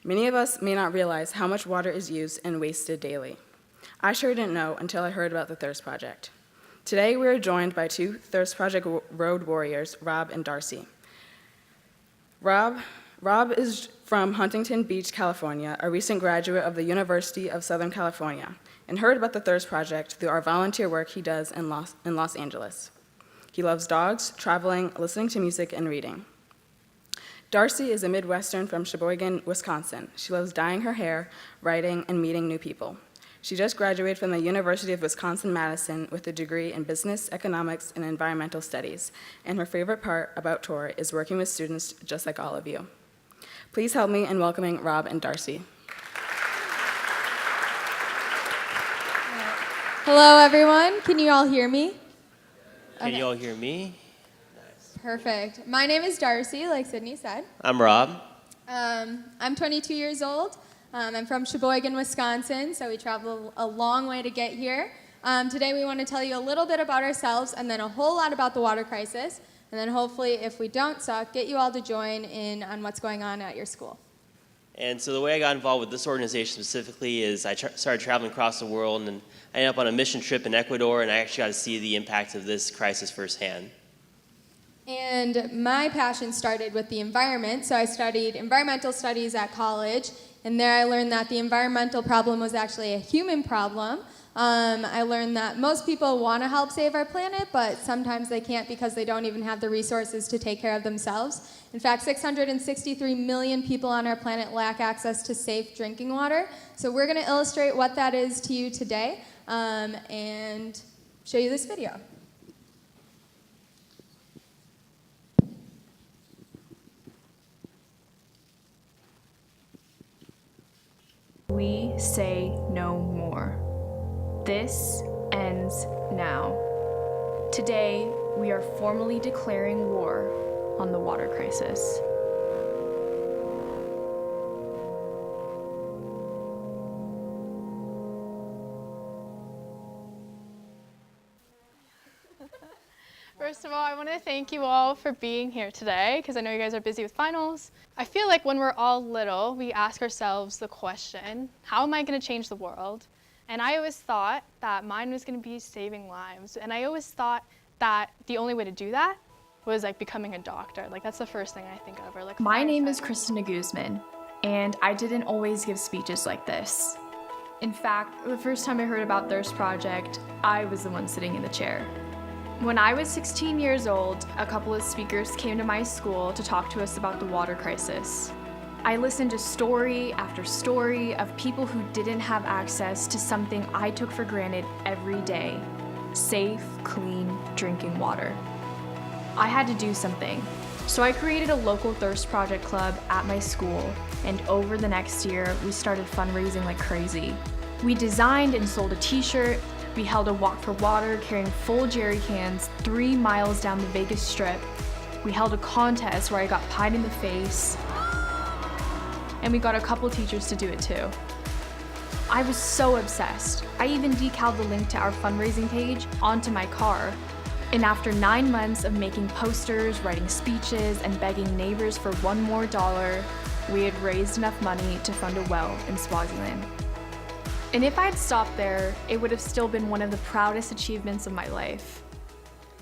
Many of us may not realize how much water is used and wasted daily. I sure didn't know until I heard about the Thirst Project. Today, we are joined by two Thirst Project road warriors, Rob and Darcy. Rob is from Huntington Beach, California, a recent graduate of the University of Southern California, and heard about the Thirst Project through our volunteer work he does in Los Angeles. He loves dogs, traveling, listening to music, and reading. Darcy is a Midwestern from Sheboygan, Wisconsin. She loves dyeing her hair, writing, and meeting new people. She just graduated from the University of Wisconsin-Madison with a degree in business, economics, and environmental studies, and her favorite part about tour is working with students just like all of you. Please help me in welcoming Rob and Darcy. Hello, everyone. Can you all hear me? Can you all hear me? Perfect. My name is Darcy, like Sydney said. I'm Rob. I'm 22 years old. I'm from Sheboygan, Wisconsin, so we travel a long way to get here. Today we want to tell you a little bit about ourselves and then a whole lot about the water crisis. And then hopefully, if we don't suck, get you all to join in on what's going on at your school. And so the way I got involved with this organization specifically is I started traveling across the world, and I ended up on a mission trip in Ecuador, and I actually got to see the impact of this crisis firsthand. And my passion started with the environment, so I studied environmental studies at college, and there I learned that the environmental problem was actually a human problem. I learned that most people want to help save our planet, but sometimes they can't because they don't even have the resources to take care of themselves. In fact, 663 million people on our planet lack access to safe drinking water. So we're going to illustrate what that is to you today and show you this video. We say no more. This ends now. Today, we are formally declaring war on the water crisis. First of all, I want to thank you all for being here today, because I know you guys are busy with finals. I feel like when we're all little, we ask ourselves the question, how am I going to change the world? And I always thought that mine was going to be saving lives. And I always thought that the only way to do that was like becoming a doctor. Like that's the first thing I think of. Or like My name is Christina Guzman, and I didn't always give speeches like this. In fact, the first time I heard about Thirst Project, I was the one sitting in the chair. When I was 16 years old, a couple of speakers came to my school to talk to us about the water crisis. I listened to story after story of people who didn't have access to something I took for granted every day: safe, clean drinking water. I had to do something, so I created a local Thirst Project club at my school, and over the next year, we started fundraising like crazy. We designed and sold a t-shirt. We held a walk for water carrying full jerry cans 3 miles down the Vegas Strip. We held a contest where I got pied in the face. And we got a couple teachers to do it too. I was so obsessed. I even decaled the link to our fundraising page onto my car. And after 9 months of making posters, writing speeches, and begging neighbors for $1 more, we had raised enough money to fund a well in Swaziland. And if I'd stopped there, it would have still been one of the proudest achievements of my life.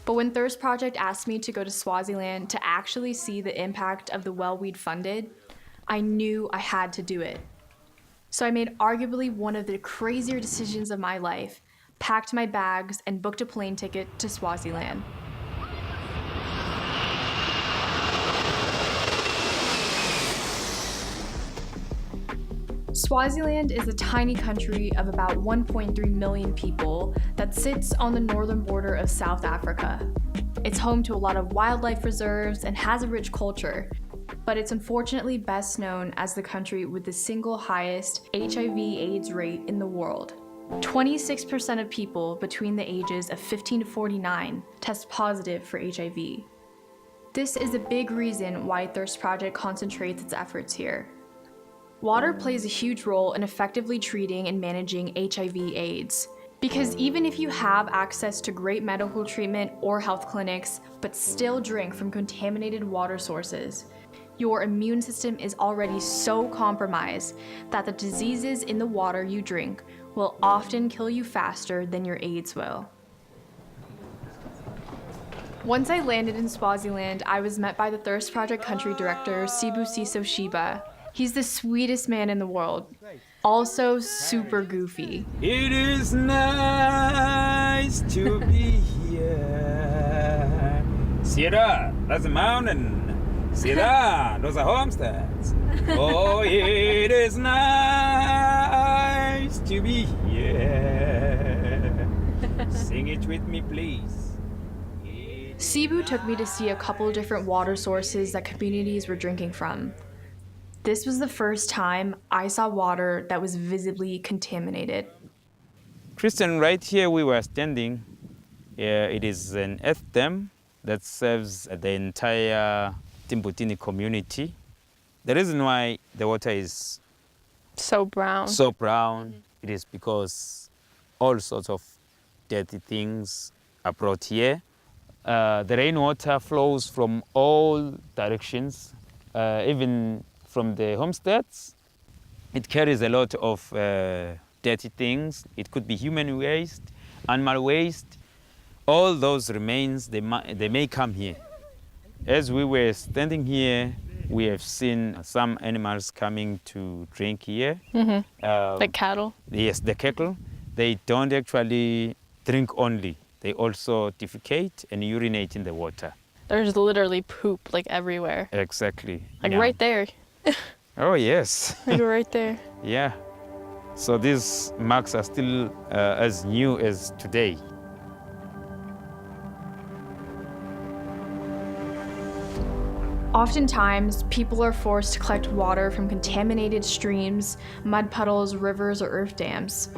But when Thirst Project asked me to go to Swaziland to actually see the impact of the well we'd funded, I knew I had to do it. So I made arguably one of the crazier decisions of my life, packed my bags, and booked a plane ticket to Swaziland. Swaziland is a tiny country of about 1.3 million people that sits on the northern border of South Africa. It's home to a lot of wildlife reserves and has a rich culture, but it's unfortunately best known as the country with the single highest HIV/AIDS rate in the world. 26% of people between the ages of 15 to 49 test positive for HIV. This is a big reason why Thirst Project concentrates its efforts here. Water plays a huge role in effectively treating and managing HIV/AIDS, because even if you have access to great medical treatment or health clinics, but still drink from contaminated water sources, your immune system is already so compromised that the diseases in the water you drink will often kill you faster than your AIDS will. Once I landed in Swaziland, I was met by the Thirst Project country director, Sibusiso Shiba. He's the sweetest man in the world, also super goofy. It is nice to be here. See that? That's a mountain. See that? Those are homesteads. Oh, it is nice to be here. Sing it with me, please. Sibu took me to see a couple different water sources that communities were drinking from. This was the first time I saw water that was visibly contaminated. Christian, right here we were standing. It is an earth dam that serves the entire Timbutini community. The reason why the water is So brown. it is because all sorts of dirty things are brought here. The rainwater flows from all directions, even from the homesteads. It carries a lot of dirty things. It could be human waste, animal waste. All those remains, they may come here. As we were standing here, we have seen some animals coming to drink here. Like cattle? Yes, the cattle. They don't actually drink only. They also defecate and urinate in the water. There's literally poop like everywhere. Exactly. Like yeah. right there. Oh, yes. Like right there. Yeah. So these marks are still as new as today. Oftentimes, people are forced to collect water from contaminated streams, mud puddles, rivers, or earth dams.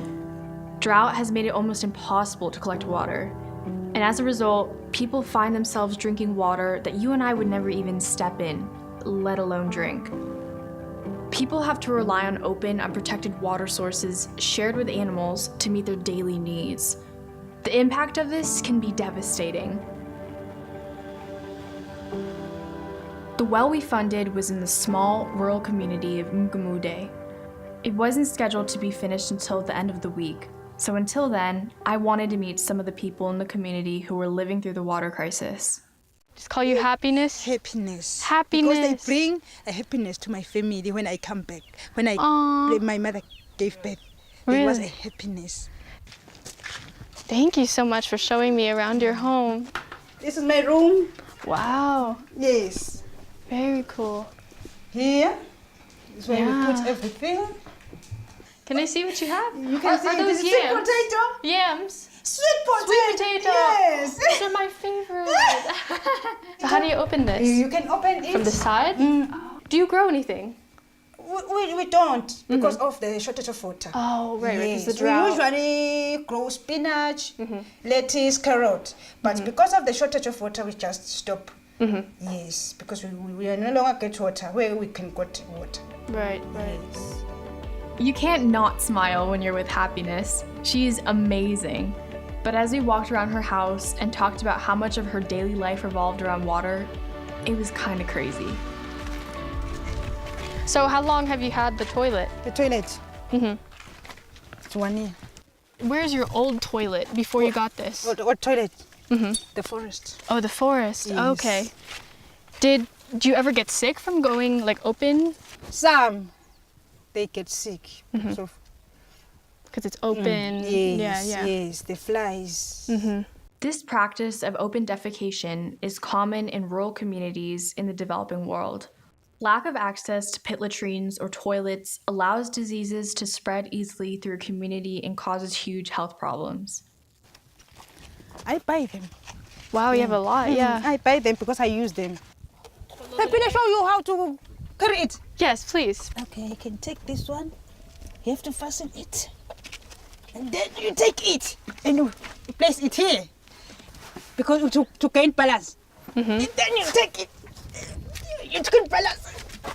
Drought has made it almost impossible to collect water. And as a result, people find themselves drinking water that you and I would never even step in, let alone drink. People have to rely on open, unprotected water sources shared with animals to meet their daily needs. The impact of this can be devastating. The well we funded was in the small, rural community of Mgamude. It wasn't scheduled to be finished until the end of the week, so until then, I wanted to meet some of the people in the community who were living through the water crisis. Just call you happiness? Happiness. Happiness. Because they bring a happiness to my family when I come back. When my mother gave birth, it was a Really? happiness. Thank you so much for showing me around your home. This is my room. Wow. Yes. Very cool. Here is where we Yeah. put everything. Can I see what you have? You can see are this those is sweet yams? potato. Yams. Sweet potato. Sweet potato. Yes. Those are my favorite. So how do you open this? You can open it. From the side? Do you grow anything? We don't because of the shortage of water. Oh, right, because the Yes, drought. we usually grow spinach, lettuce, carrot. But because of the shortage of water, we just stop. Yes, because we are no longer get water where we can get water. Right. Yes. You can't not smile when you're with Happiness. She's amazing. But as we walked around her house and talked about how much of her daily life revolved around water, it was kind of crazy. So how long have you had the toilet? The toilet. It's 1 year. Where's your old toilet before you got this? What toilet? The forest. Oh, the forest. Yes. Okay. Did you ever get sick from going like open? Some they get sick. So Because it's open. yes, Yeah. yes, the flies. This practice of open defecation is common in rural communities in the developing world. Lack of access to pit latrines or toilets allows diseases to spread easily through a community and causes huge health problems. I buy them. Wow, you have a lot. Yeah. I buy them because I use them. Let me show you how to carry it. Yes, please. Okay, I can take this one. You have to fasten it. And then you take it and you place it here. Because to gain balance. And then you take it. You gain balance.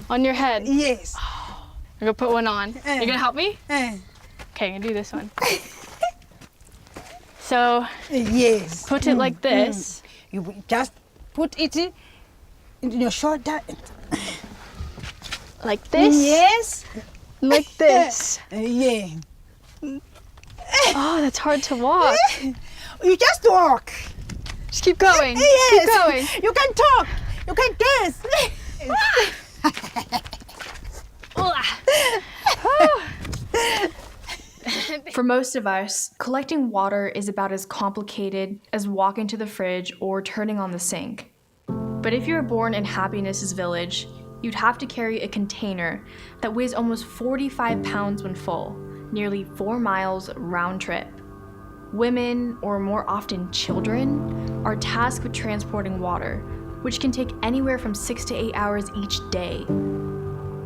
On your head. Yes. I'm gonna put one on. You gonna help me? Eh, Okay, I'm gonna do this one. So yes. put it like this. You just put it in your shoulder. Like this? Yes. Like this? Yeah. Oh, that's hard to walk. You just walk. Just keep going. Yes. Keep going. You can talk. You can dance. For most of us, collecting water is about as complicated as walking to the fridge or turning on the sink. But if you were born in Happiness's village, you'd have to carry a container that weighs almost 45 pounds when full, nearly 4 miles round trip. Women, or more often children, are tasked with transporting water, which can take anywhere from 6 to 8 hours each day.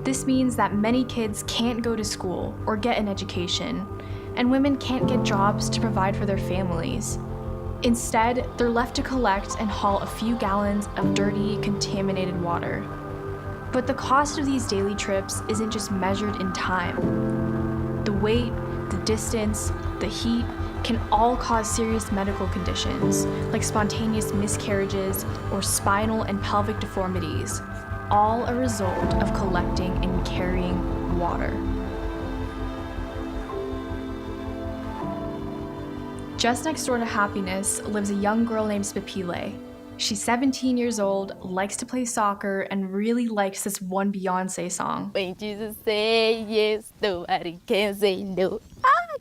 This means that many kids can't go to school or get an education, and women can't get jobs to provide for their families. Instead, they're left to collect and haul a few gallons of dirty, contaminated water. But the cost of these daily trips isn't just measured in time. The weight, the distance, the heat can all cause serious medical conditions like spontaneous miscarriages or spinal and pelvic deformities, all a result of collecting and carrying water. Just next door to Happiness lives a young girl named Spapile. She's 17 years old, likes to play soccer, and really likes this one Beyonce song. When Jesus say yes, nobody can say no.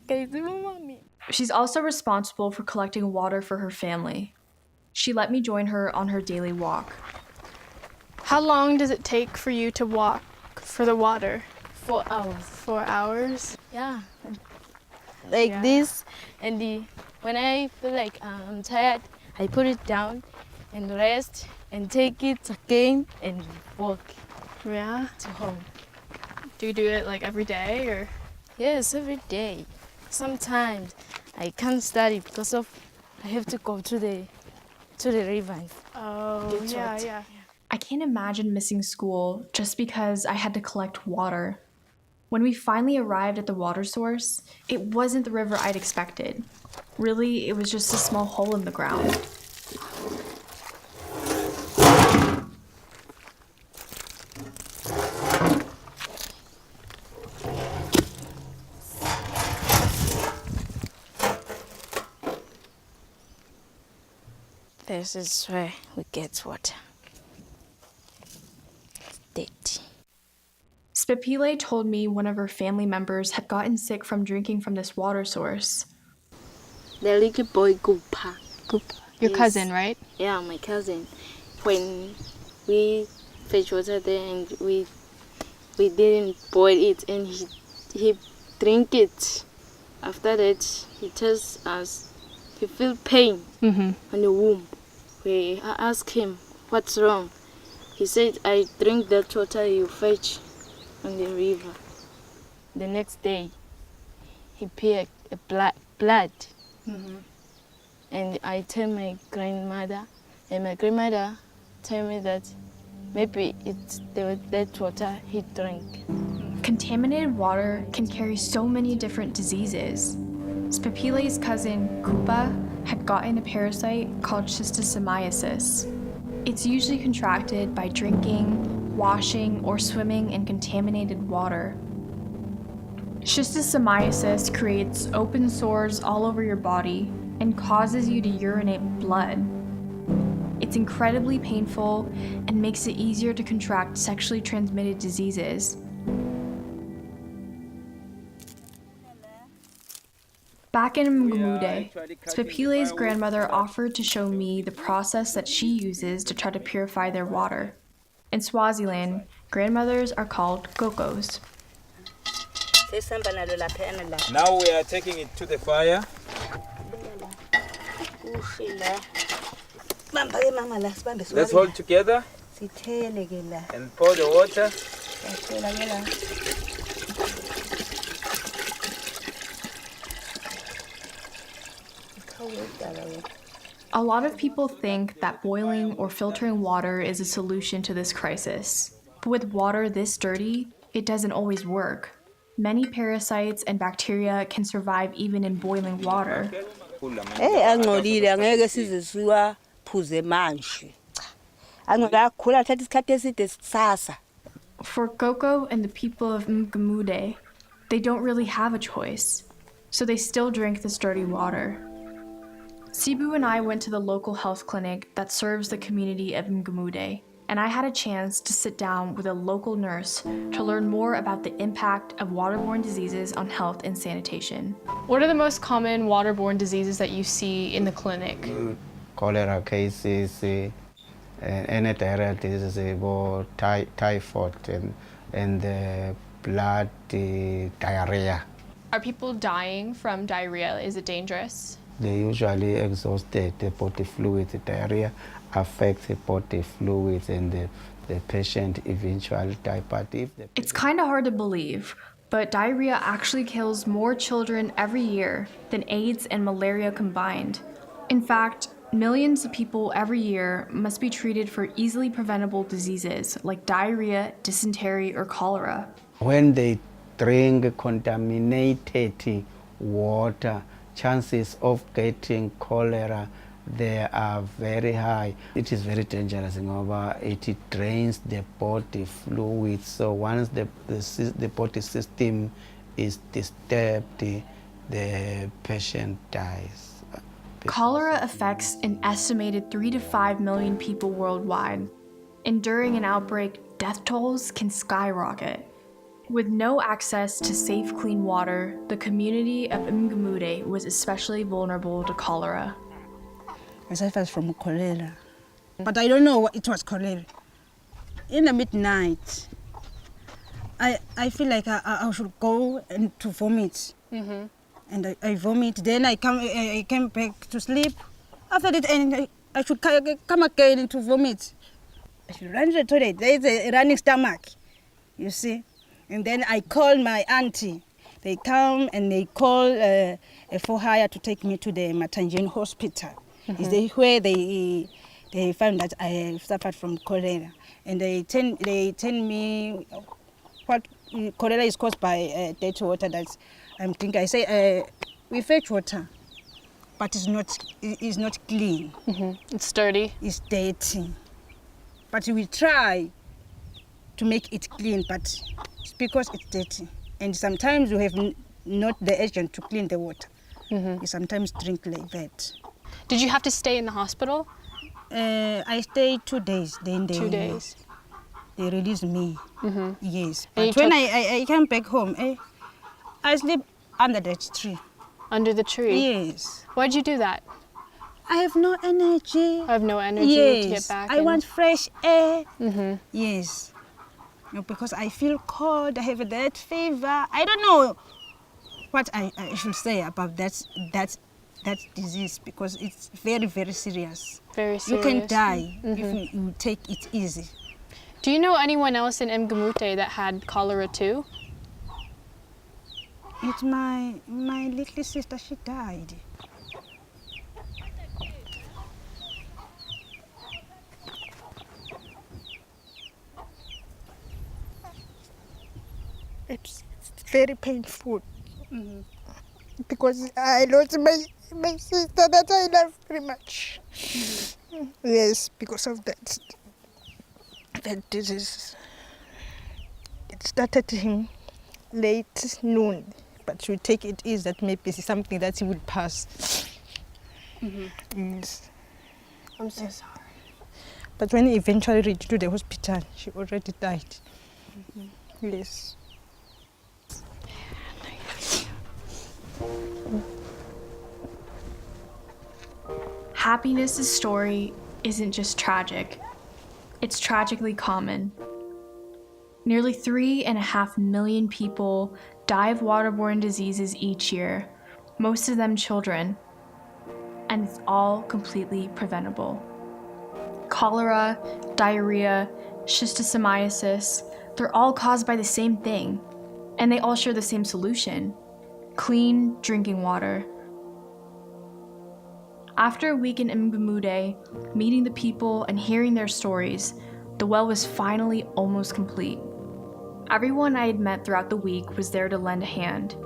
Can't see my mommy. She's also responsible for collecting water for her family. She let me join her on her daily walk. How long does it take for you to walk for the water? 4 hours. 4 hours? Yeah. Like Yeah. this, and when I feel like I'm tired, I put it down and rest and take it again and walk Yeah. to home. Do you do it like every day or? Yes, every day. Sometimes I can't study because of I have to go to the river. Oh, Get yeah, wet. yeah. I can't imagine missing school just because I had to collect water. When we finally arrived at the water source, it wasn't the river I'd expected. Really, it was just a small hole in the ground. This is where we get water. It's dirty. Spapile told me one of her family members had gotten sick from drinking from this water source. The little boy Gupa. Your Yes. cousin, right? Yeah, my cousin. When we fetch water there and we didn't boil it and he drink it. After that he tells us he feel pain Mm-hmm. on the womb. We ask him what's wrong. He said I drink that water you fetch on the river. The next day he peed a blood. Mm-hmm. And I tell my grandmother, and my grandmother tell me that maybe it's that water he drank. Contaminated water can carry so many different diseases. Spapile's cousin, Kupa, had gotten a parasite called schistosomiasis. It's usually contracted by drinking, washing, or swimming in contaminated water. Schistosomiasis creates open sores all over your body and causes you to urinate blood. It's incredibly painful and makes it easier to contract sexually transmitted diseases. Back in Mgumude, Spapile's grandmother offered to show me the process that she uses to try to purify their water. In Swaziland, grandmothers are called gokos. Now we are taking it to the fire. Let's hold together and pour the water. A lot of people think that boiling or filtering water is a solution to this crisis. But with water this dirty, it doesn't always work. Many parasites and bacteria can survive even in boiling water. angcolile angeke size siwaphuze manje cha angakakhula thatha isikhathi eside sisasa For Coco and the people of Mgamude, they don't really have a choice, so they still drink this dirty water. Sibu and I went to the local health clinic that serves the community of Mgamude, and I had a chance to sit down with a local nurse to learn more about the impact of waterborne diseases on health and sanitation. What are the most common waterborne diseases that you see in the clinic? Cholera cases, any diarrheal diseases, typhoid, and blood diarrhea. Are people dying from diarrhea? Is it dangerous? They usually exhausted the body fluids. Diarrhea affects the body fluids, and the patient eventually dies. But It's kind of hard to believe, but diarrhea actually kills more children every year than AIDS and malaria combined. In fact, millions of people every year must be treated for easily preventable diseases like diarrhea, dysentery, or cholera. when they drink contaminated water, chances of getting cholera they are very high. It is very dangerous. It drains the body fluids. So once the body system is disturbed, the patient dies. Cholera affects an estimated 3 to 5 million people worldwide. And during an outbreak, death tolls can skyrocket. With no access to safe, clean water, the community of Mgamude was especially vulnerable to cholera. I suffered from cholera, but I don't know what it was cholera. In the midnight, I feel like I should go and to vomit. Mm-hmm. And I vomit, then I came back to sleep. After that, and I should come again to vomit. I should run to the toilet. There is a running stomach, you see. And then I call my auntie. They come and they call a for hire to take me to the Matanjane hospital. Mm-hmm. Is where they found that I suffered from cholera. And they tell me what cholera is caused by dirty water. That's I'm thinking. I say we fetch water, but it's not clean. Mm-hmm. It's dirty. It's dirty. But we try to make it clean, but it's because it's dirty. And sometimes we have not the agent to clean the water. Mm-hmm. We sometimes drink like that. Did you have to stay in the hospital? I stayed 2 days. Then 2 days. They released me. Mm-hmm. Yes. And but when I came back home, I sleep under that tree. Under the tree? Yes. Why'd you do that? I have no energy. I have no energy to get back. I want fresh air. Mm-hmm. Yes. No, because I feel cold. I have that fever. I don't know what I should say about that disease, because it's very, very serious. Very serious. You can die if you take it easy. Do you know anyone else in Mgamude that had cholera too? It's my little sister. She died. It's very painful. Mm-hmm. Because I lost my sister that I love very much. Mm-hmm. Yes, because of that disease. It started him late noon, but we take it easy that maybe it's something that he will pass. Mm-hmm. Yes. I'm so sorry. But when he eventually reached to the hospital, she already died. Mm-hmm. Yes. Happiness's story isn't just tragic, it's tragically common. Nearly 3.5 million people die of waterborne diseases each year, most of them children, and it's all completely preventable. Cholera, diarrhea, schistosomiasis, they're all caused by the same thing, and they all share the same solution: clean drinking water. After a week in Mgamude, meeting the people and hearing their stories, the well was finally almost complete. Everyone I had met throughout the week was there to lend a hand.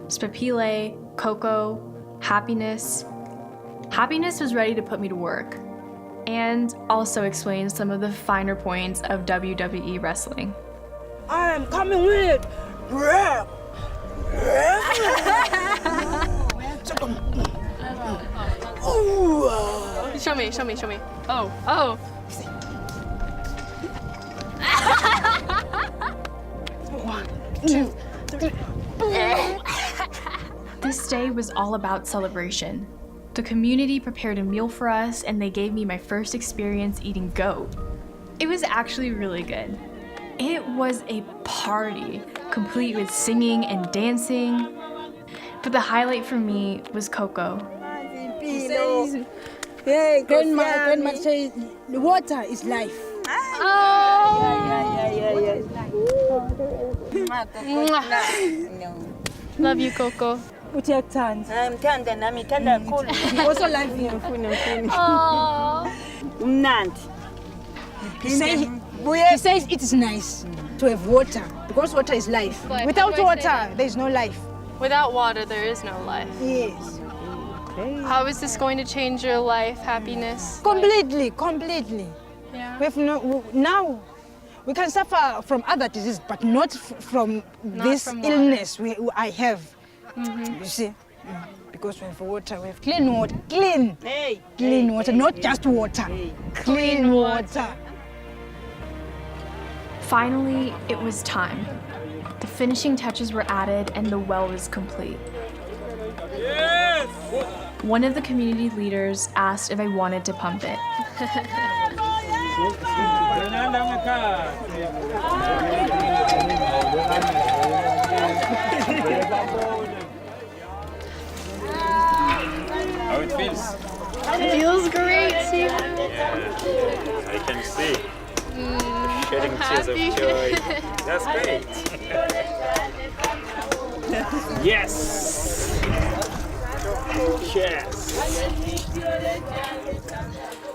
Spapile, Coco, Happiness. Happiness was ready to put me to work, and also explain some of the finer points of WWE wrestling. I am coming with rap. Show me. Oh. This day was all about celebration. The community prepared a meal for us and they gave me my first experience eating goat. It was actually really good. It was a party, complete with singing and dancing. But the highlight for me was Coco. Hey, grandma says the water is life. Love you, Coco. Uthe turns. Ngithanda nami ngithanda kakhulu. Also life here. Umnandi. He says it is nice to have water because water is life. Life. Without How do I say water, there is no life. Without water, there is no life. Yes. How is this going to change your life, happiness? Completely. Yeah. Now we can suffer from other diseases, but not from this from water. illness I have. You see, because we have water, we have clean water, clean water, not just water, clean water. Finally, it was time. The finishing touches were added and the well was complete. Yes! One of the community leaders asked if I wanted to pump it. How it feels? It feels great, see? I can see. Shedding tears of joy. That's great. Yes. Yes.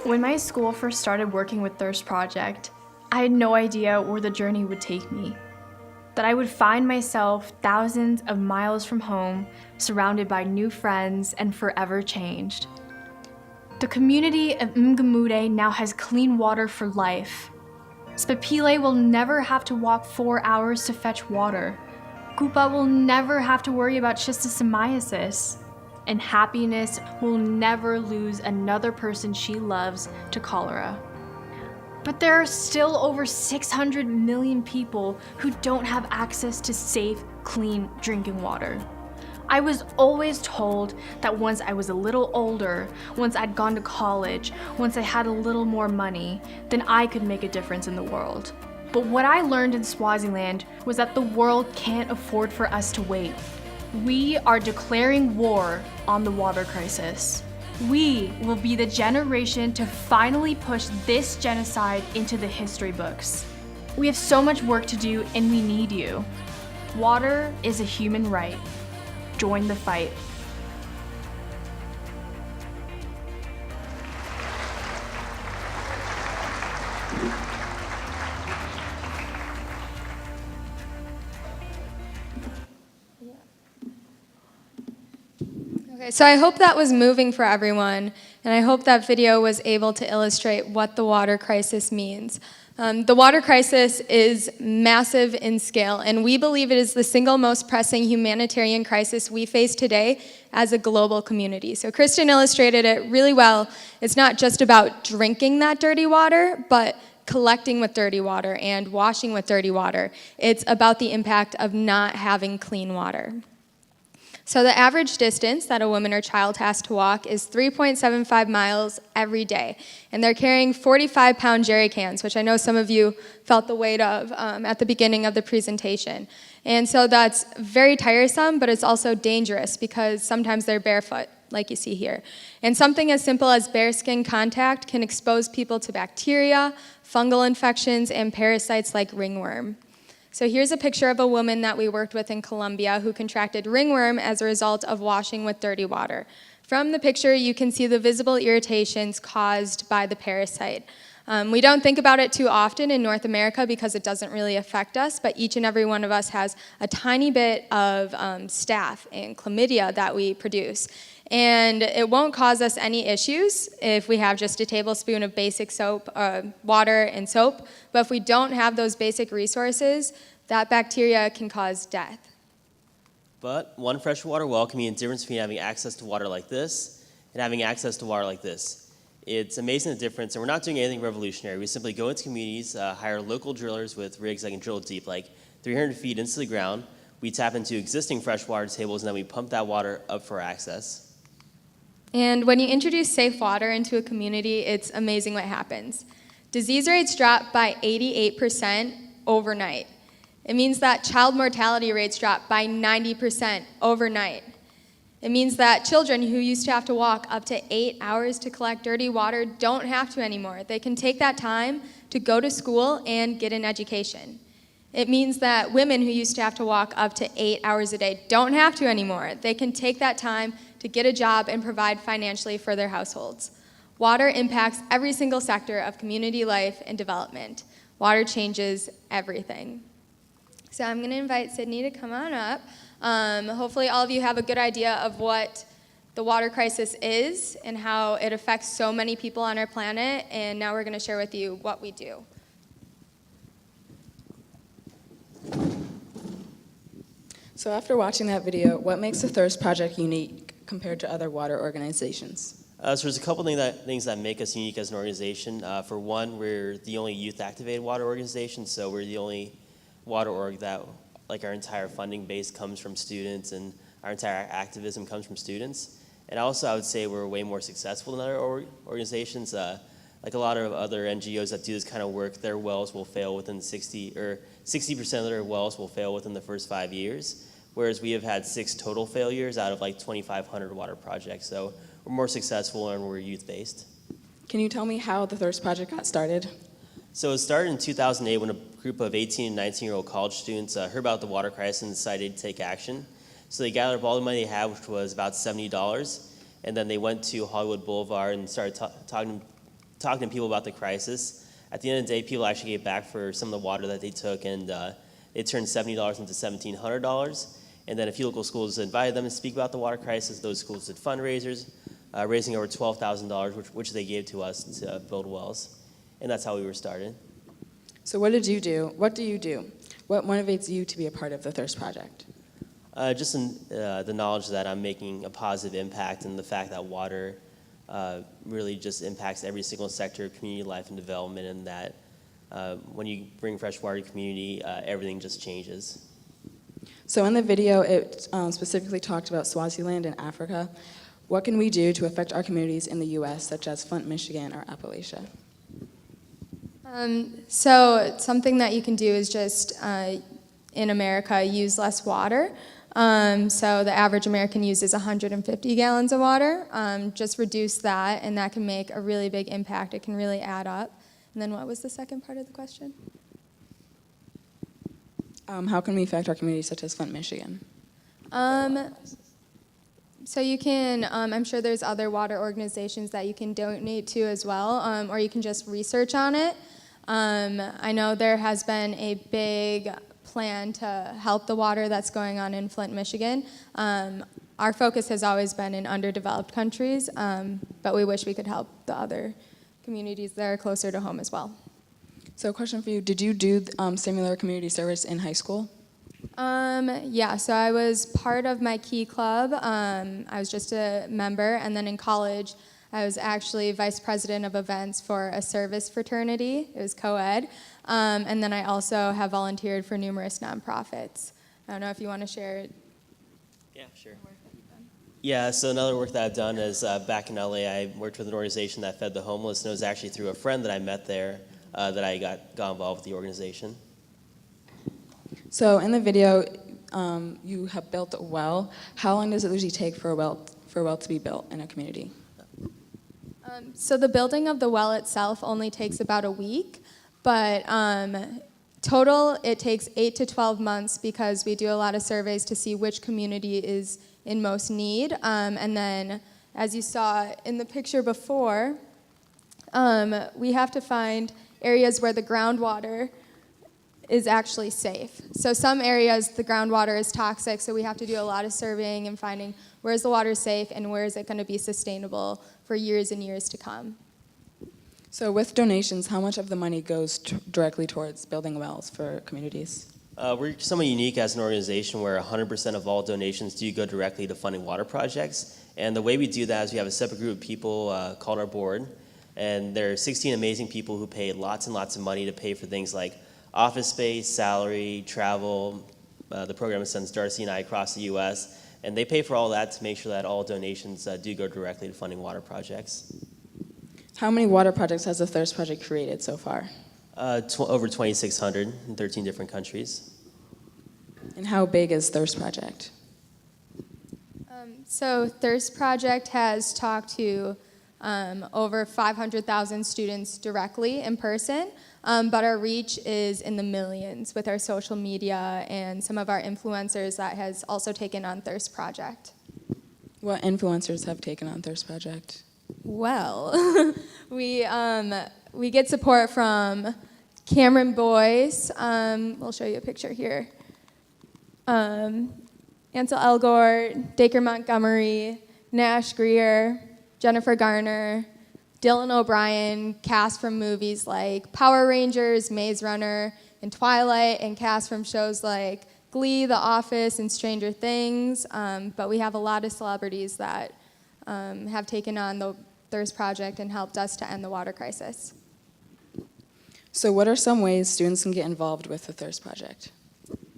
When my school first started working with Thirst Project, I had no idea where the journey would take me. That I would find myself thousands of miles from home, surrounded by new friends and forever changed. The community of Mgamude now has clean water for life. Spapile will never have to walk 4 hours to fetch water. Kupa will never have to worry about schistosomiasis. And happiness will never lose another person she loves to cholera. But there are still over 600 million people who don't have access to safe, clean drinking water. I was always told that once I was a little older, once I'd gone to college, once I had a little more money, then I could make a difference in the world. But what I learned in Swaziland was that the world can't afford for us to wait. We are declaring war on the water crisis. We will be the generation to finally push this genocide into the history books. We have so much work to do and we need you. Water is a human right. Join the fight. Okay, so I hope that was moving for everyone, and I hope that video was able to illustrate what the water crisis means. The water crisis is massive in scale, and we believe it is the single most pressing humanitarian crisis we face today as a global community. So Kristen illustrated it really well. It's not just about drinking that dirty water, but collecting with dirty water and washing with dirty water. It's about the impact of not having clean water. So the average distance that a woman or child has to walk is 3.75 miles every day. And they're carrying 45-pound jerry cans, which I know some of you felt the weight of at the beginning of the presentation. And so that's very tiresome, but it's also dangerous because sometimes they're barefoot, like you see here. And something as simple as bare skin contact can expose people to bacteria, fungal infections, and parasites like ringworm. So here's a picture of a woman that we worked with in Colombia who contracted ringworm as a result of washing with dirty water. From the picture, you can see the visible irritations caused by the parasite. We don't think about it too often in North America because it doesn't really affect us, but each and every one of us has a tiny bit of staph and chlamydia that we produce. And it won't cause us any issues if we have just a tablespoon of basic soap, water and soap. But if we don't have those basic resources, that bacteria can cause death. But one freshwater well can mean the difference between having access to water like this and having access to water like this. It's amazing the difference, and we're not doing anything revolutionary. We simply go into communities, hire local drillers with rigs that can drill deep, like 300 feet into the ground. We tap into existing freshwater tables, and then we pump that water up for access. And when you introduce safe water into a community, it's amazing what happens. Disease rates drop by 88% overnight. It means that child mortality rates drop by 90% overnight. It means that children who used to have to walk up to 8 hours to collect dirty water don't have to anymore. They can take that time to go to school and get an education. It means that women who used to have to walk up to 8 hours a day don't have to anymore. They can take that time to get a job and provide financially for their households. Water impacts every single sector of community life and development. Water changes everything. So I'm going to invite Sydney to come on up. Hopefully all of you have a good idea of what the water crisis is and how it affects so many people on our planet, and now we're going to share with you what we do. So after watching that video, what makes the Thirst Project unique compared to other water organizations? So there's a couple things that make us unique as an organization. For one, we're the only youth-activated water organization, so we're the only water org that, like, our entire funding base comes from students and our entire activism comes from students. And also, I would say we're way more successful than other organizations. Like a lot of other NGOs that do this kind of work, their wells will fail within 60% of their wells will fail within the first 5 years, whereas we have had 6 total failures out of like 2,500 water projects. So we're more successful and we're youth-based. Can you tell me how the Thirst Project got started? So it started in 2008 when a group of 18 and 19-year-old college students heard about the water crisis and decided to take action. So they gathered up all the money they had, which was about $70, and then they went to Hollywood Boulevard and started talking to people about the crisis. At the end of the day, people actually gave back for some of the water that they took, and it turned $70 into $1,700. And then a few local schools invited them to speak about the water crisis. Those schools did fundraisers, raising over $12,000, which they gave to us to build wells. And that's how we were started. So what did you do? What do you do? What motivates you to be a part of the Thirst Project? Just in the knowledge that I'm making a positive impact, and the fact that water really just impacts every single sector of community life and development, and that when you bring fresh water to community, everything just changes. So in the video, it specifically talked about Swaziland and Africa. What can we do to affect our communities in the U.S., such as Flint, Michigan, or Appalachia? So something that you can do is just, in America, use less water. So the average American uses 150 gallons of water. Just reduce that, and that can make a really big impact. It can really add up. And then what was the second part of the question? How can we affect our communities, such as Flint, Michigan? So you can, I'm sure there's other water organizations that you can donate to as well, or you can just research on it. I know there has been a big plan to help the water that's going on in Flint, Michigan. Our focus has always been in underdeveloped countries, but we wish we could help the other communities that are closer to home as well. So a question for you, did you do similar community service in high school? Yeah, so I was part of my Key Club. I was just a member, and then in college, I was actually vice president of events for a service fraternity. It was co-ed. And then I also have volunteered for numerous nonprofits. I don't know if you want to share it. Yeah, sure. Yeah, so another work that I've done is back in LA, I worked with an organization that fed the homeless, and it was actually through a friend that I met there that I got involved with the organization. So in the video, you have built a well. How long does it usually take for a well to be built in a community? So the building of the well itself only takes about a week, but total it takes 8 to 12 months because we do a lot of surveys to see which community is in most need. And then, as you saw in the picture before, we have to find areas where the groundwater is actually safe. So some areas the groundwater is toxic, so we have to do a lot of surveying and finding where is the water safe and where is it going to be sustainable for years and years to come. So with donations, how much of the money goes directly towards building wells for communities? We're somewhat unique as an organization where 100% of all donations do go directly to funding water projects. And the way we do that is we have a separate group of people called our board. And there are 16 amazing people who pay lots and lots of money to pay for things like office space, salary, travel. The program sends Darcy and I across the U.S. And they pay for all that to make sure that all donations do go directly to funding water projects. How many water projects has the Thirst Project created so far? Over 2,600 in 13 different countries. And how big is Thirst Project? So Thirst Project has talked to over 500,000 students directly in person, but our reach is in the millions with our social media and some of our influencers that has also taken on Thirst Project. What influencers have taken on Thirst Project? Well, we get support from Cameron Boyce. We'll show you a picture here. Ansel Elgort, Dacre Montgomery, Nash Greer, Jennifer Garner, Dylan O'Brien, cast from movies like Power Rangers, Maze Runner, and Twilight, and cast from shows like Glee, The Office, and Stranger Things. But we have a lot of celebrities that have taken on the Thirst Project and helped us to end the water crisis. So what are some ways students can get involved with the Thirst Project?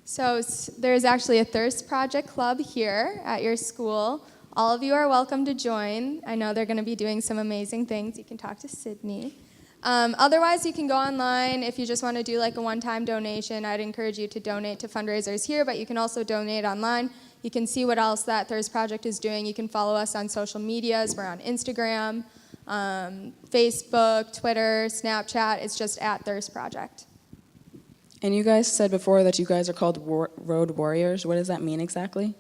So there's actually a Thirst Project Club here at your school. All of you are welcome to join. I know they're going to be doing some amazing things. You can talk to Sydney. Otherwise, you can go online if you just want to do like a one-time donation. I'd encourage you to donate to fundraisers here, but you can also donate online. You can see what else that Thirst Project is doing. You can follow us on social medias. We're on Instagram, Facebook, Twitter, Snapchat. It's just at Thirst Project. And you guys said before that you guys are called Road Warriors. What does that mean exactly?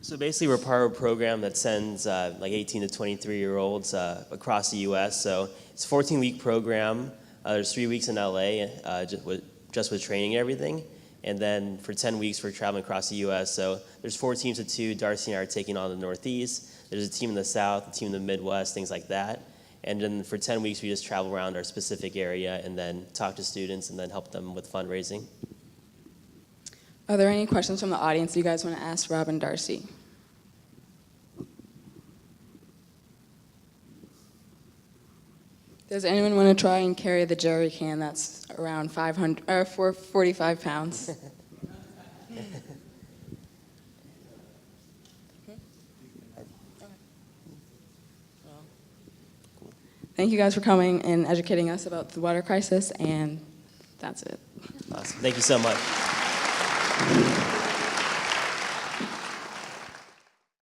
So basically, we're part of a program that sends like 18 to 23-year-olds across the U.S. So it's a 14-week program. There's 3 weeks in L.A. Just with training and everything. And then for 10 weeks, we're traveling across the U.S. So there's 4 teams of 2. Darcy and I are taking on the Northeast. There's a team in the South, a team in the Midwest, things like that. And then for 10 weeks, we just travel around our specific area and then talk to students and then help them with fundraising. Are there any questions from the audience you guys want to ask Rob and Darcy? Does anyone want to try and carry the jerry can that's around 45 pounds? Thank you guys for coming and educating us about the water crisis, and that's it. Awesome. Thank you so much.